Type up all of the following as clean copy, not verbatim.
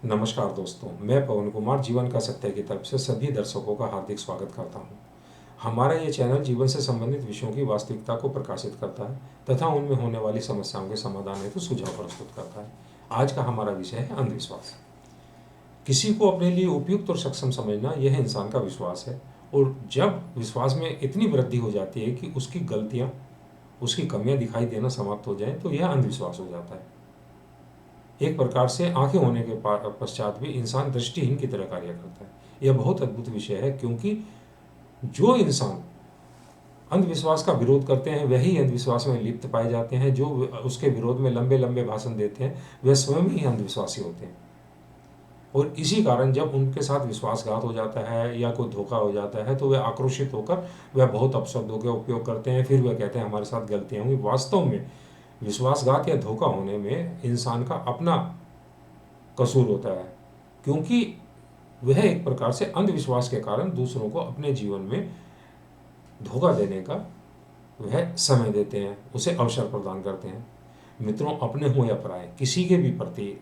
नमस्कार दोस्तों, मैं पवन कुमार जीवन का सत्य की तरफ से सभी दर्शकों का हार्दिक स्वागत करता हूं। हमारा ये चैनल जीवन से संबंधित विषयों की वास्तविकता को प्रकाशित करता है तथा उनमें होने वाली समस्याओं के समाधान हेतु सुझाव प्रस्तुत करता है। आज का हमारा विषय है अंधविश्वास। किसी को अपने लिए उपयुक्त और सक्षम समझना यह इंसान का विश्वास है, और जब विश्वास में इतनी वृद्धि हो जाती है कि उसकी गलतियाँ, उसकी कमियाँ दिखाई देना समाप्त हो जाए तो यह अंधविश्वास हो जाता है। एक प्रकार से आंखें होने के पश्चात भी इंसान दृष्टिहीन की तरह कार्य करता है। यह बहुत अद्भुत विषय है, क्योंकि जो इंसान अंधविश्वास का विरोध करते हैं वही अंधविश्वास में लिप्त पाए जाते हैं। जो उसके विरोध में लंबे लंबे भाषण देते हैं वह स्वयं ही अंधविश्वासी होते हैं। और इसी कारण जब उनके साथ विश्वासघात हो जाता है या कोई धोखा हो जाता है तो वे आक्रोशित होकर वह बहुत अपशब्दों का उपयोग करते हैं। फिर वह कहते हैं हमारे साथ गलतियां हुई। वास्तव में विश्वासघात या धोखा होने में इंसान का अपना कसूर होता है, क्योंकि वह एक प्रकार से अंधविश्वास के कारण दूसरों को अपने जीवन में धोखा देने का वह समय देते हैं, उसे अवसर प्रदान करते हैं। मित्रों, अपने हों या पराए, किसी के भी प्रति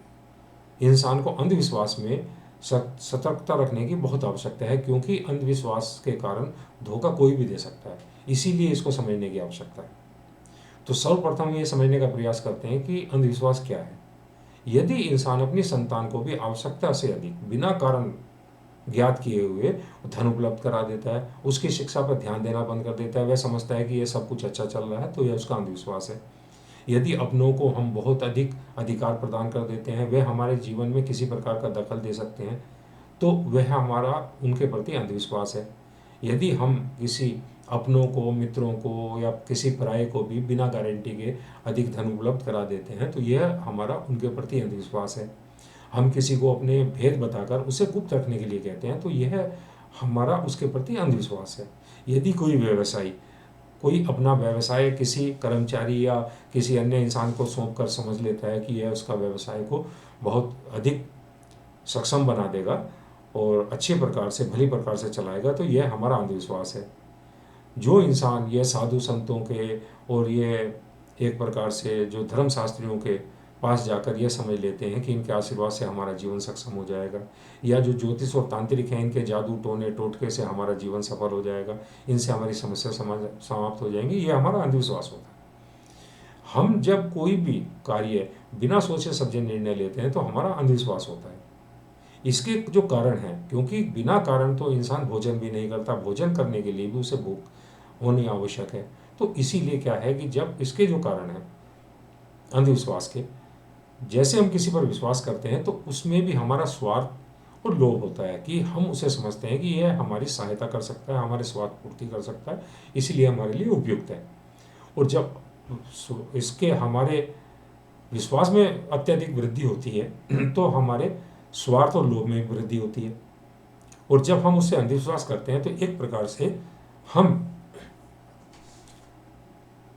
इंसान को अंधविश्वास में सतर्कता रखने की बहुत आवश्यकता है, क्योंकि अंधविश्वास के कारण धोखा कोई भी दे सकता है। इसीलिए इसको समझने की आवश्यकता है। तो सर्वप्रथम ये समझने का प्रयास करते हैं कि अंधविश्वास क्या है। यदि इंसान अपनी संतान को भी आवश्यकता से अधिक बिना कारण ज्ञात किए हुए धन उपलब्ध करा देता है, उसकी शिक्षा पर ध्यान देना बंद कर देता है, वह समझता है कि यह सब कुछ अच्छा चल रहा है, तो यह उसका अंधविश्वास है। यदि अपनों को हम बहुत अधिक अधिकार प्रदान कर देते हैं, वे हमारे जीवन में किसी प्रकार का दखल दे सकते हैं, तो वह हमारा उनके प्रति अंधविश्वास है। यदि हम किसी अपनों को, मित्रों को या किसी पराये को भी बिना गारंटी के अधिक धन उपलब्ध करा देते हैं, तो यह हमारा उनके प्रति अंधविश्वास है। हम किसी को अपने भेद बताकर उसे गुप्त रखने के लिए कहते हैं, तो यह हमारा उसके प्रति अंधविश्वास है। यदि कोई व्यवसायी कोई अपना व्यवसाय किसी कर्मचारी या किसी अन्य इंसान को सौंप कर समझ लेता है कि यह उसका व्यवसाय को बहुत अधिक सक्षम बना देगा और अच्छे प्रकार से, भली प्रकार से चलाएगा, तो यह हमारा अंधविश्वास है। जो इंसान ये साधु संतों के और ये एक प्रकार से जो धर्मशास्त्रियों के पास जाकर यह समझ लेते हैं कि इनके आशीर्वाद से हमारा जीवन सक्षम हो जाएगा, या जो ज्योतिष और तांत्रिक हैं इनके जादू टोने टोटके से हमारा जीवन सफल हो जाएगा, इनसे हमारी समस्या समाप्त हो जाएंगी, ये हमारा अंधविश्वास होता है। हम जब कोई भी कार्य बिना सोचे समझे निर्णय लेते हैं तो हमारा अंधविश्वास होता है। इसके जो कारण हैं, क्योंकि बिना कारण तो इंसान भोजन भी नहीं करता, भोजन करने के लिए भी उसे भूख होनी आवश्यक है। तो इसीलिए क्या है कि जब इसके जो कारण हैं अंधविश्वास के, जैसे हम किसी पर विश्वास करते हैं तो उसमें भी हमारा स्वार्थ और लोभ होता है कि हम उसे समझते हैं कि यह हमारी सहायता कर सकता है, हमारे स्वार्थ पूर्ति कर सकता है, इसलिए हमारे लिए उपयुक्त है। और जब इसके हमारे विश्वास में अत्यधिक वृद्धि होती है तो हमारे स्वार्थ और लोभ में भी वृद्धि होती है। और जब हम उससे अंधविश्वास करते हैं तो एक प्रकार से हम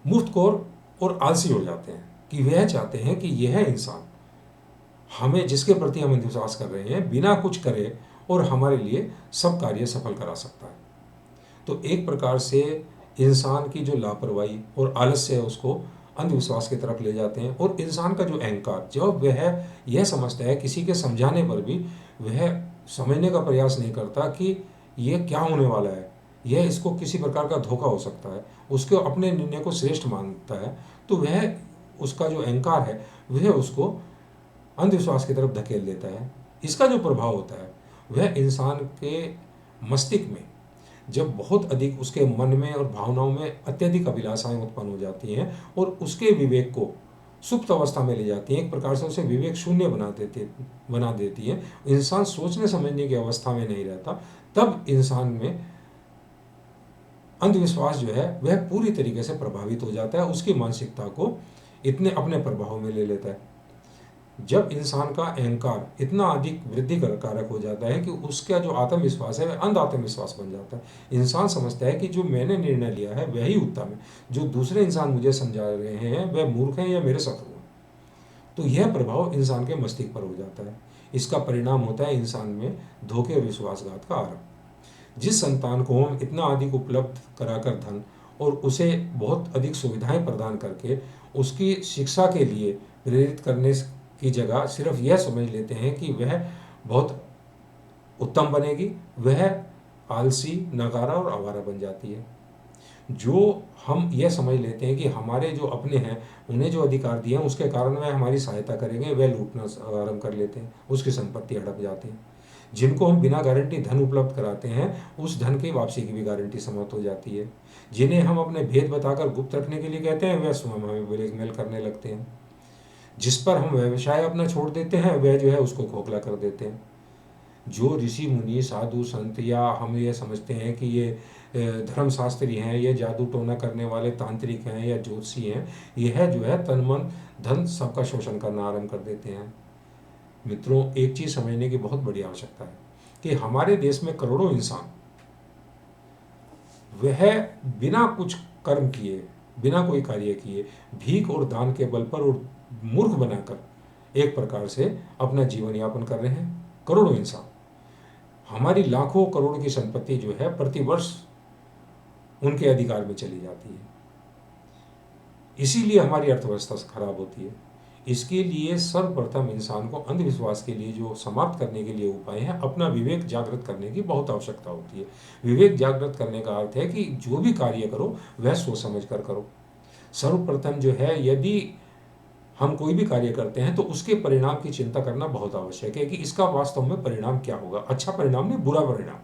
मुफ्तखोर और आलसी हो जाते हैं कि वह चाहते हैं कि यह इंसान हमें, जिसके प्रति हम अंधविश्वास कर रहे हैं, बिना कुछ करे और हमारे लिए सब कार्य सफल करा सकता है। तो एक प्रकार से इंसान की जो लापरवाही और आलस्य है उसको अंधविश्वास की तरफ ले जाते हैं। और इंसान का जो अहंकार, जब वह यह समझता है किसी के समझाने पर भी वह समझने का प्रयास नहीं करता कि यह क्या होने वाला है, यह इसको किसी प्रकार का धोखा हो सकता है, उसके अपने निर्णय को श्रेष्ठ मानता है, तो वह उसका जो अहंकार है वह उसको अंधविश्वास की तरफ धकेल देता है। इसका जो प्रभाव होता है वह इंसान के मस्तिष्क में, जब बहुत अधिक उसके मन में और भावनाओं में अत्यधिक अभिलाषाएं उत्पन्न हो जाती हैं और उसके विवेक को सुप्त अवस्था में ले जाती हैं, एक प्रकार से उसे विवेक शून्य बना देती है। इंसान सोचने समझने की अवस्था में नहीं रहता। तब इंसान में अंधविश्वास जो है वह पूरी तरीके से प्रभावित हो जाता है, उसकी मानसिकता को इतने अपने प्रभाव में ले लेता है। जब इंसान का अहंकार इतना अधिक वृद्धि कारक हो जाता है कि उसका जो आत्मविश्वास है वह अंध आत्मविश्वास बन जाता है। इंसान समझता है कि जो मैंने निर्णय लिया है वही उत्तम है, जो दूसरे इंसान मुझे समझा रहे हैं वह मूर्ख हैं या मेरे शत्रु हैं। तो यह प्रभाव इंसान के मस्तिष्क पर हो जाता है। इसका परिणाम होता है इंसान में धोखे और विश्वासघात का आरंभ। जिस संतान को हम इतना अधिक उपलब्ध कराकर धन और उसे बहुत अधिक सुविधाएं प्रदान करके उसकी शिक्षा के लिए प्रेरित करने की जगह सिर्फ यह समझ लेते हैं कि वह बहुत उत्तम बनेगी, वह आलसी, नकारा और आवारा बन जाती है। जो हम यह समझ लेते हैं कि हमारे जो अपने हैं उन्हें जो अधिकार दिए हैं उसके कारण वह हमारी सहायता करेंगे, वह लूटना आरंभ कर लेते हैं, उसकी संपत्ति हड़प जाती है। जिनको हम बिना गारंटी धन उपलब्ध कराते हैं उस धन की वापसी की भी गारंटी समाप्त हो जाती है। जिन्हें हम अपने भेद बताकर गुप्त रखने के लिए कहते हैं वह स्वयं हमें ब्लैकमेल करने लगते हैं। जिस पर हम व्यवसाय अपना छोड़ देते हैं वह जो है उसको खोखला कर देते हैं। जो ऋषि मुनि, साधु संत, या हम ये समझते हैं कि ये धर्मशास्त्री हैं, ये जादू टोना करने वाले तांत्रिक हैं या ज्योतिषी हैं, यह जो है तन मन धन सबका शोषण करना आरंभ कर देते हैं। मित्रों, एक चीज समझने की बहुत बड़ी आवश्यकता है कि हमारे देश में करोड़ों इंसान वह बिना कुछ कर्म किए, बिना कोई कार्य किए, भीख और दान के बल पर और मूर्ख बनाकर एक प्रकार से अपना जीवन यापन कर रहे हैं। करोड़ों इंसान, हमारी लाखों करोड़ की संपत्ति जो है प्रतिवर्ष उनके अधिकार में चली जाती है। इसीलिए हमारी अर्थव्यवस्था खराब होती है। इसके लिए सर्वप्रथम इंसान को अंधविश्वास के लिए जो समाप्त करने के लिए उपाय है, अपना विवेक जागृत करने की बहुत आवश्यकता होती है। विवेक जागृत करने का अर्थ है कि जो भी कार्य करो वह सोच समझ कर करो। सर्वप्रथम जो है, यदि हम कोई भी कार्य करते हैं तो उसके परिणाम की चिंता करना बहुत आवश्यक है कि इसका वास्तव में परिणाम क्या होगा। अच्छा परिणाम नहीं, बुरा परिणाम,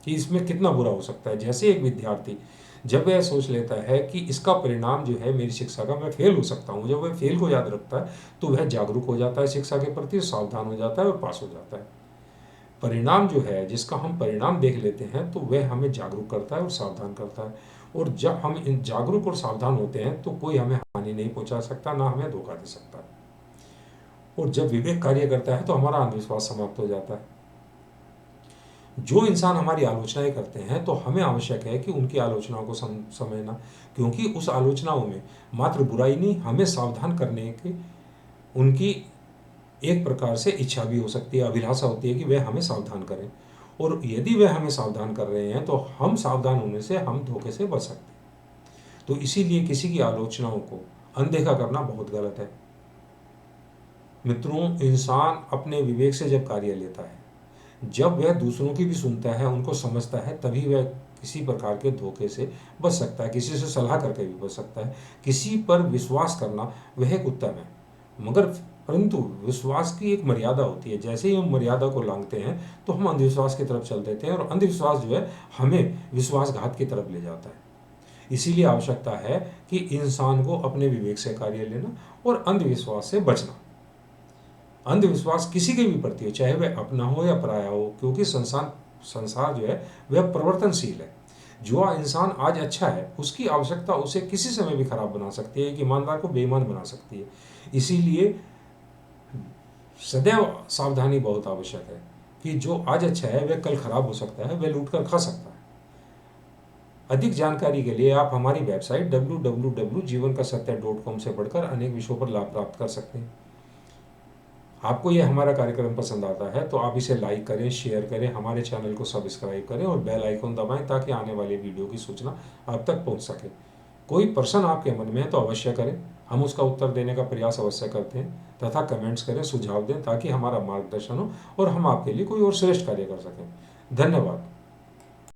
कि इसमें कितना बुरा हो सकता है। जैसे एक विद्यार्थी जब वह सोच लेता है कि इसका परिणाम जो है मेरी शिक्षा का, मैं फेल हो सकता हूँ, जब वह फेल को याद रखता है तो वह जागरूक हो जाता है शिक्षा के प्रति, सावधान हो जाता है और पास हो जाता है। परिणाम जो है, जिसका हम परिणाम देख लेते हैं तो वह हमें जागरूक करता है और सावधान करता है। और जब हम इन जागरूक और सावधान होते हैं तो कोई हमें हानि नहीं पहुंचा सकता, ना हमें धोखा दे सकता है। और जब विवेक कार्य करता है तो हमारा अंधविश्वास समाप्त हो जाता है। जो इंसान हमारी आलोचनाएं करते हैं तो हमें आवश्यक है कि उनकी आलोचनाओं को समझना, क्योंकि उस आलोचनाओं में मात्र बुराई नहीं, हमें सावधान करने की उनकी एक प्रकार से इच्छा भी हो सकती है, अभिलाषा होती है कि वह हमें सावधान करें। और यदि वह हमें सावधान कर रहे हैं तो हम सावधान होने से हम धोखे से बच सकते हैं। तो इसीलिए किसी की आलोचनाओं को अनदेखा करना बहुत गलत है। मित्रों, इंसान अपने विवेक से जब कार्य लेता है, जब वह दूसरों की भी सुनता है, उनको समझता है, तभी वह किसी प्रकार के धोखे से बच सकता है, किसी से सलाह करके भी बच सकता है। किसी पर विश्वास करना वह एक उत्तम है, मगर परंतु विश्वास की एक मर्यादा होती है। जैसे ही हम मर्यादा को लांघते हैं तो हम अंधविश्वास की तरफ चल देते हैं और अंधविश्वास जो है हमें विश्वासघात की तरफ ले जाता है। इसीलिए आवश्यकता है कि इंसान को अपने विवेक से कार्य लेना और अंधविश्वास से बचना। अंधविश्वास किसी के भी प्रति हो, चाहे वह अपना हो या पराया हो, क्योंकि संसार जो है वह परिवर्तनशील है। जो इंसान आज अच्छा है उसकी आवश्यकता उसे किसी समय भी खराब बना सकती है, एक ईमानदार को बेईमान बना सकती है। इसीलिए सदैव सावधानी बहुत आवश्यक है कि जो आज अच्छा है वह कल खराब हो सकता है, वह लूट कर खा सकता है। अधिक जानकारी के लिए आप हमारी वेबसाइट www.jivankasatya.com से बढ़कर अनेक विषयों पर लाभ प्राप्त कर सकते हैं। आपको यह हमारा कार्यक्रम पसंद आता है तो आप इसे लाइक करें, शेयर करें, हमारे चैनल को सब्सक्राइब करें और बेल आइकन दबाएं ताकि आने वाले वीडियो की सूचना आप तक पहुंच सके। कोई प्रश्न आपके मन में है तो अवश्य करें, हम उसका उत्तर देने का प्रयास अवश्य करते हैं, तथा कमेंट्स करें, सुझाव दें ताकि हमारा मार्गदर्शन हो और हम आपके लिए कोई और श्रेष्ठ कार्य कर सकें। धन्यवाद।